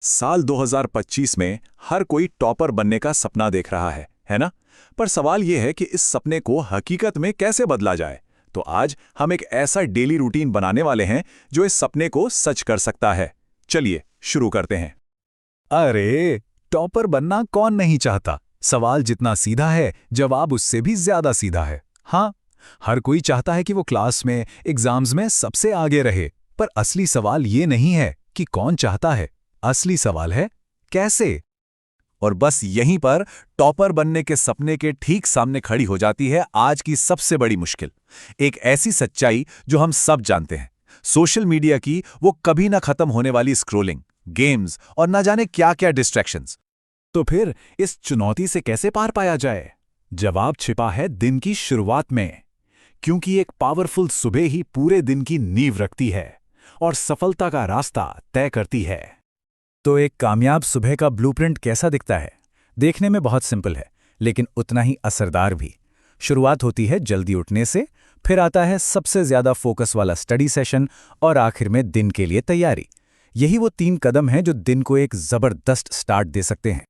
साल 2025 में हर कोई टॉपर बनने का सपना देख रहा है ना? पर सवाल यह है कि इस सपने को हकीकत में कैसे बदला जाए। तो आज हम एक ऐसा डेली रूटीन बनाने वाले हैं जो इस सपने को सच कर सकता है। चलिए शुरू करते हैं। अरे, टॉपर बनना कौन नहीं चाहता? सवाल जितना सीधा है, जवाब उससे भी ज्यादा सीधा है। हाँ, हर कोई चाहता है कि वो क्लास में, एग्जाम्स में सबसे आगे रहे। पर असली सवाल ये नहीं है कि कौन चाहता है। असली सवाल है कैसे। और बस यहीं पर टॉपर बनने के सपने के ठीक सामने खड़ी हो जाती है आज की सबसे बड़ी मुश्किल। एक ऐसी सच्चाई जो हम सब जानते हैं, सोशल मीडिया की वो कभी ना खत्म होने वाली स्क्रोलिंग, गेम्स और ना जाने क्या क्या डिस्ट्रैक्शंस। तो फिर इस चुनौती से कैसे पार पाया जाए? जवाब छिपा है दिन की शुरुआत में, क्योंकि एक पावरफुल सुबह ही पूरे दिन की नींव रखती है और सफलता का रास्ता तय करती है। तो एक कामयाब सुबह का ब्लूप्रिंट कैसा दिखता है? देखने में बहुत सिंपल है, लेकिन उतना ही असरदार भी। शुरुआत होती है जल्दी उठने से, फिर आता है सबसे ज्यादा फोकस वाला स्टडी सेशन और आखिर में दिन के लिए तैयारी। यही वो 3 कदम हैं जो दिन को एक जबरदस्त स्टार्ट दे सकते हैं।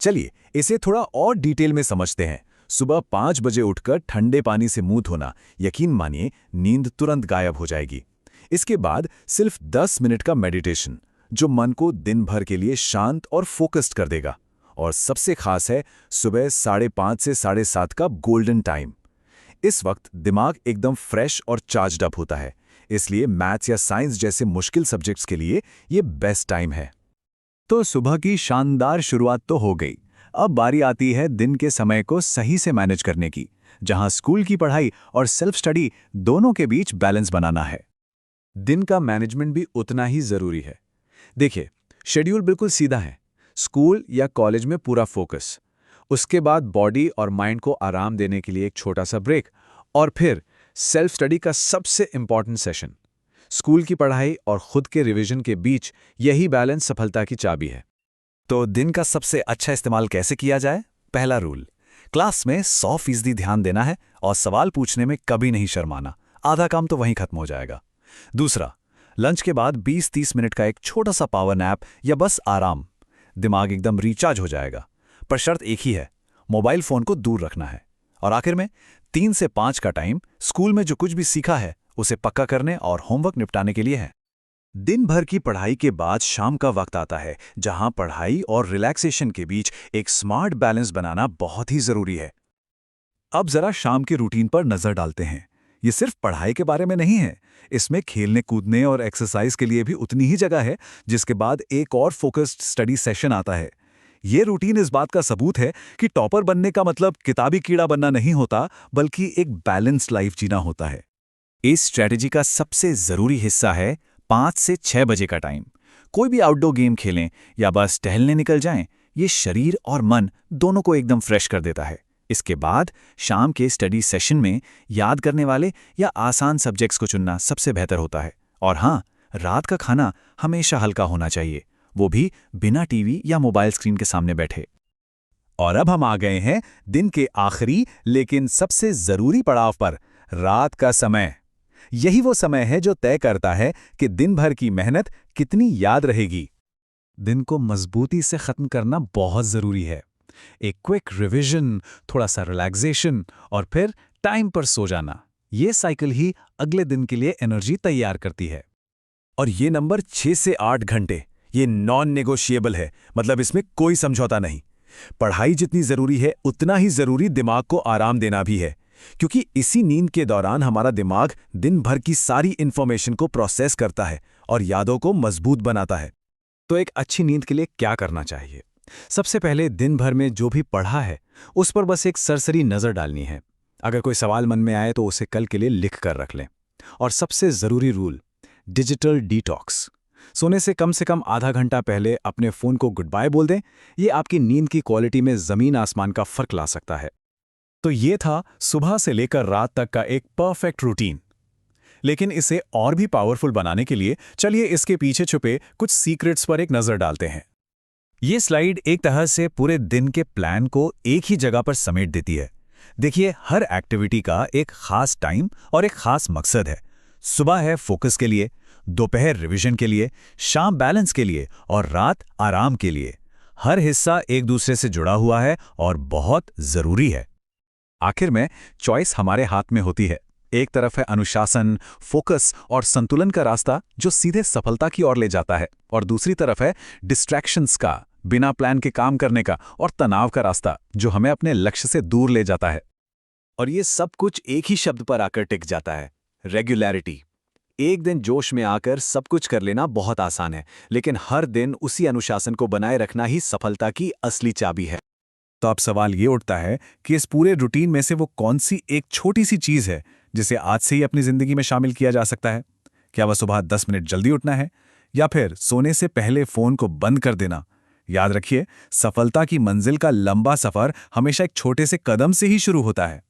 चलिए इसे थोड़ा और डिटेल में समझते हैं। सुबह 5 बजे उठकर ठंडे पानी से मुंह धोना, यकीन मानिए नींद तुरंत गायब हो जाएगी। इसके बाद सिर्फ 10 मिनट का मेडिटेशन, जो मन को दिन भर के लिए शांत और फोकस्ड कर देगा। और सबसे खास है सुबह 5:30 से 7:30 का गोल्डन टाइम। इस वक्त दिमाग एकदम फ्रेश और चार्ज्ड अप होता है, इसलिए मैथ्स या साइंस जैसे मुश्किल सब्जेक्ट्स के लिए ये बेस्ट टाइम है। तो सुबह की शानदार शुरुआत तो हो गई। अब बारी आती है दिन के समय को सही से मैनेज करने की, जहां स्कूल की पढ़ाई और सेल्फ स्टडी दोनों के बीच बैलेंस बनाना है। दिन का मैनेजमेंट भी उतना ही जरूरी है। देखिए, शेड्यूल बिल्कुल सीधा है। स्कूल या कॉलेज में पूरा फोकस, उसके बाद बॉडी और माइंड को आराम देने के लिए एक छोटा सा ब्रेक, और फिर सेल्फ स्टडी का सबसे इंपॉर्टेंट सेशन। स्कूल की पढ़ाई और खुद के रिवीजन के बीच यही बैलेंस सफलता की चाबी है। तो दिन का सबसे अच्छा इस्तेमाल कैसे किया जाए? पहला रूल, क्लास में 100% ध्यान देना है और सवाल पूछने में कभी नहीं शर्माना। आधा काम तो वहीं खत्म हो जाएगा। दूसरा, लंच के बाद 20-30 मिनट का एक छोटा सा पावर नैप या बस आराम। दिमाग एकदम रिचार्ज हो जाएगा। पर शर्त एक ही है, मोबाइल फोन को दूर रखना है। और आखिर में 3 से 5 का टाइम स्कूल में जो कुछ भी सीखा है उसे पक्का करने और होमवर्क निपटाने के लिए है। दिन भर की पढ़ाई के बाद शाम का वक्त आता है, जहां पढ़ाई और रिलैक्सेशन के बीच एक स्मार्ट बैलेंस बनाना बहुत ही जरूरी है। अब जरा शाम के रूटीन पर नजर डालते हैं। ये सिर्फ पढ़ाई के बारे में नहीं है, इसमें खेलने कूदने और एक्सरसाइज के लिए भी उतनी ही जगह है। जिसके बाद एक और फोकस्ड स्टडी सेशन आता है। ये रूटीन इस बात का सबूत है कि टॉपर बनने का मतलब किताबी कीड़ा बनना नहीं होता, बल्कि एक बैलेंस्ड लाइफ जीना होता है। इस स्ट्रैटेजी का सबसे जरूरी हिस्सा है 5 से 6 बजे का टाइम। कोई भी आउटडोर गेम खेलें या बस टहलने निकल जाएं, ये शरीर और मन दोनों को एकदम फ्रेश कर देता है। इसके बाद शाम के स्टडी सेशन में याद करने वाले या आसान सब्जेक्ट्स को चुनना सबसे बेहतर होता है। और हाँ, रात का खाना हमेशा हल्का होना चाहिए, वो भी बिना टीवी या मोबाइल स्क्रीन के सामने बैठे। और अब हम आ गए हैं दिन के आखिरी लेकिन सबसे जरूरी पड़ाव पर, रात का समय। यही वो समय है जो तय करता है कि दिन भर की मेहनत कितनी याद रहेगी। दिन को मजबूती से खत्म करना बहुत जरूरी है। एक क्विक रिवीजन, थोड़ा सा रिलैक्सेशन और फिर टाइम पर सो जाना, ये साइकिल ही अगले दिन के लिए एनर्जी तैयार करती है। और ये नंबर 6 से 8 घंटे, ये नॉन नेगोशिएबल है। मतलब इसमें कोई समझौता नहीं। पढ़ाई जितनी जरूरी है, उतना ही जरूरी दिमाग को आराम देना भी है, क्योंकि इसी नींद के दौरान हमारा दिमाग दिन भर की सारी इंफॉर्मेशन को प्रोसेस करता है और यादों को मजबूत बनाता है। तो एक अच्छी नींद के लिए क्या करना चाहिए? सबसे पहले दिन भर में जो भी पढ़ा है उस पर बस एक सरसरी नज़र डालनी है। अगर कोई सवाल मन में आए तो उसे कल के लिए लिख कर रख लें। और सबसे ज़रूरी रूल, डिजिटल डिटॉक्स। सोने से कम आधा घंटा पहले अपने फ़ोन को गुड बाय बोल दें। ये आपकी नींद की क्वालिटी में ज़मीन आसमान का फ़र्क ला सकता है। तो ये था सुबह से लेकर रात तक का एक परफेक्ट रूटीन। लेकिन इसे और भी पावरफुल बनाने के लिए चलिए इसके पीछे छुपे कुछ सीक्रेट्स पर एक नज़र डालते हैं। ये स्लाइड एक तरह से पूरे दिन के प्लान को एक ही जगह पर समेट देती है। देखिए, हर एक्टिविटी का एक खास टाइम और एक खास मकसद है। सुबह है फोकस के लिए, दोपहर रिवीजन के लिए, शाम बैलेंस के लिए और रात आराम के लिए। हर हिस्सा एक दूसरे से जुड़ा हुआ है और बहुत जरूरी है। आखिर में चॉइस हमारे हाथ में होती है। एक तरफ है अनुशासन, फोकस और संतुलन का रास्ता जो सीधे सफलता की ओर ले जाता है, और दूसरी तरफ है डिस्ट्रैक्शंस का, बिना प्लान के काम करने का और तनाव का रास्ता जो हमें अपने लक्ष्य से दूर ले जाता है। और ये सब कुछ एक ही शब्द पर आकर टिक जाता है, रेगुलैरिटी। एक दिन जोश में आकर सब कुछ कर लेना बहुत आसान है, लेकिन हर दिन उसी अनुशासन को बनाए रखना ही सफलता की असली चाबी है। तो अब सवाल ये उठता है कि इस पूरे रूटीन में से वो कौन सी एक छोटी सी चीज है जिसे आज से ही अपनी जिंदगी में शामिल किया जा सकता है? क्या वह सुबह 10 मिनट जल्दी उठना है, या फिर सोने से पहले फोन को बंद कर देना? याद रखिए, सफलता की मंजिल का लंबा सफर हमेशा एक छोटे से कदम से ही शुरू होता है।